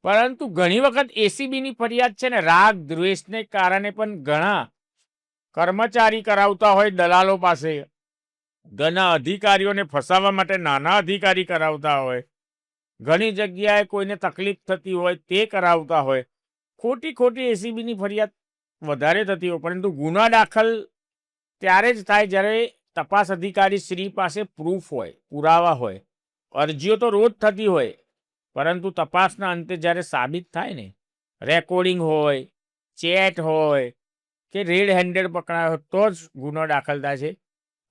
પરંતુ ઘણી વખત એસીબીની ફરિયાદ છે ને રાગ દ્વેષને કારણે પણ ઘણા કર્મચારી કરાવતા હોય દલાલો પાસે, ઘણા અધિકારીઓને ફસાવવા માટે નાના અધિકારી કરાવતા હોય, ઘણી જગ્યાએ કોઈને તકલીફ થતી હોય તે કરાવતા હોય. ખોટી એસીબીની ફરિયાદ વધારે થતી હોય, પરંતુ ગુના દાખલ ત્યારે જ થાય જ્યારે તપાસ અધિકારી શ્રી પાસે પ્રૂફ હોય, પુરાવા હોય. અરજીઓ તો રોજ થતી હોય, પરંતુ તપાસના અંતે જ્યારે સાબિત થાય ને, રેકોર્ડિંગ હોય, ચેટ હોય કે રેડ હેન્ડેડ પકડાયો હોય તો જ ગુનો દાખલ થાય છે.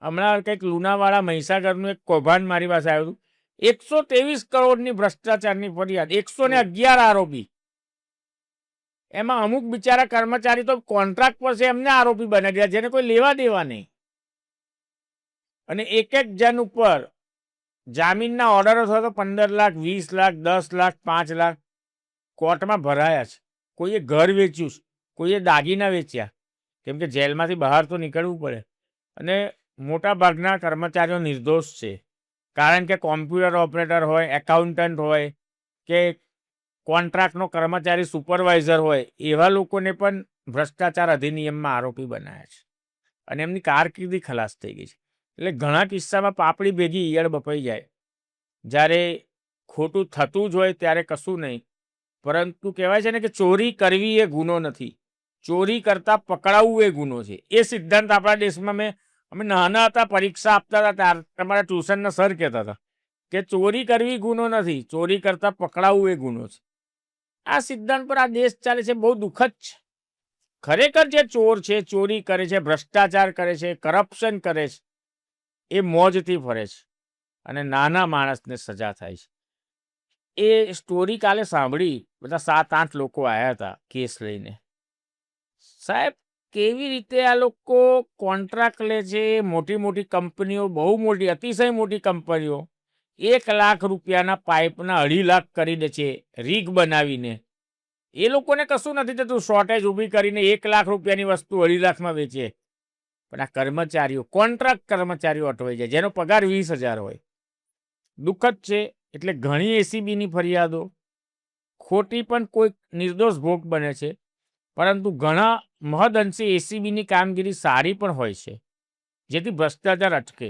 હમણાં કંઈક લુણાવાડા મહીસાગરનું એક કૌભાંડ મારી પાસે આવ્યું હતું. 123 કરોડની ભ્રષ્ટાચારની ફરિયાદ, 111 આરોપી. એમાં અમુક બિચારા કર્મચારી તો કોન્ટ્રાક્ટ પર છે, એમને આરોપી બનાવી દીધા જેને કોઈ લેવા દેવા નહીં. અને એક જણ ઉપર જામીનના ઓર્ડરો થયો તો 15 લાખ, 20 લાખ, 10 લાખ, 5 લાખ કોર્ટમાં ભરાયા છે. કોઈએ ઘર વેચ્યું, કોઈએ દાગીના વેચ્યા, કેમ કે જેલમાંથી બહાર તો નીકળવું પડે. અને મોટા ભાગના કર્મચારીઓ નિર્દોષ છે, કારણ કે કોમ્પ્યુટર ઓપરેટર હોય, એકાઉન્ટન્ટ હોય કે કોન્ટ્રાક્ટનો કર્મચારી સુપરવાઇઝર હોય, એવા લોકોને પણ ભ્રષ્ટાચાર અધિનિયમમાં આરોપી બનાવ્યા છે અને એમની કારકિર્દી ખલાસ થઈ ગઈ છે. એટલે ઘણા કિસ્સામાં પાપડી ભેગી ઈયળ બફાઈ જાય. જ્યારે ખોટું થતું જ હોય ત્યારે કશું નહીં, પરંતુ કહેવાય છે ને કે ચોરી કરવી એ ગુનો નથી, ચોરી કરતાં પકડાવવું એ ગુનો છે. એ સિદ્ધાંત આપણા દેશમાં અમે નાના હતા, પરીક્ષા આપતા હતા ત્યારે તમારા ટ્યુશનના સર કહેતા હતા કે ચોરી કરવી ગુનો નથી, ચોરી કરતાં પકડાવવું એ ગુનો છે. આ સિદ્ધાંત પર આ દેશ ચાલે છે, બહુ દુઃખદ છે. ખરેખર જે ચોર છે, ચોરી કરે છે, ભ્રષ્ટાચાર કરે છે, કરપ્શન કરે છે, એ મોજથી ફરે છે અને નાના માણસને સજા થાય છે. એ સ્ટોરી કાલે સાંભળી, બધા 7-8 લોકો આવ્યા હતા કેસ લઈને. સાહેબ, કેવી રીતે આ લોકો કોન્ટ્રાક્ટ લે છે, મોટી મોટી કંપનીઓ, બહુ મોટી, અતિશય મોટી કંપનીઓ 1 લાખ રૂપિયાના પાઇપના 2.5 લાખ કરી દે છે રીગ બનાવીને. એ લોકોને કશું નથી થતું, શોર્ટેજ ઊભી કરીને 1 લાખ રૂપિયાની વસ્તુ 2.5 લાખમાં વેચે. પણ આ કર્મચારીઓ, કોન્ટ્રાક્ટ કર્મચારીઓ અટવાઈ જાય, જેનો પગાર 20,000 હોય. દુઃખદ છે. એટલે ઘણી એસીબીની ફરિયાદો ખોટી પણ કોઈ નિર્દોષ ભોગ બને છે, પરંતુ ઘણા મહદઅંશે એસીબીની કામગીરી સારી પણ હોય છે, જેથી ભ્રષ્ટાચાર અટકે.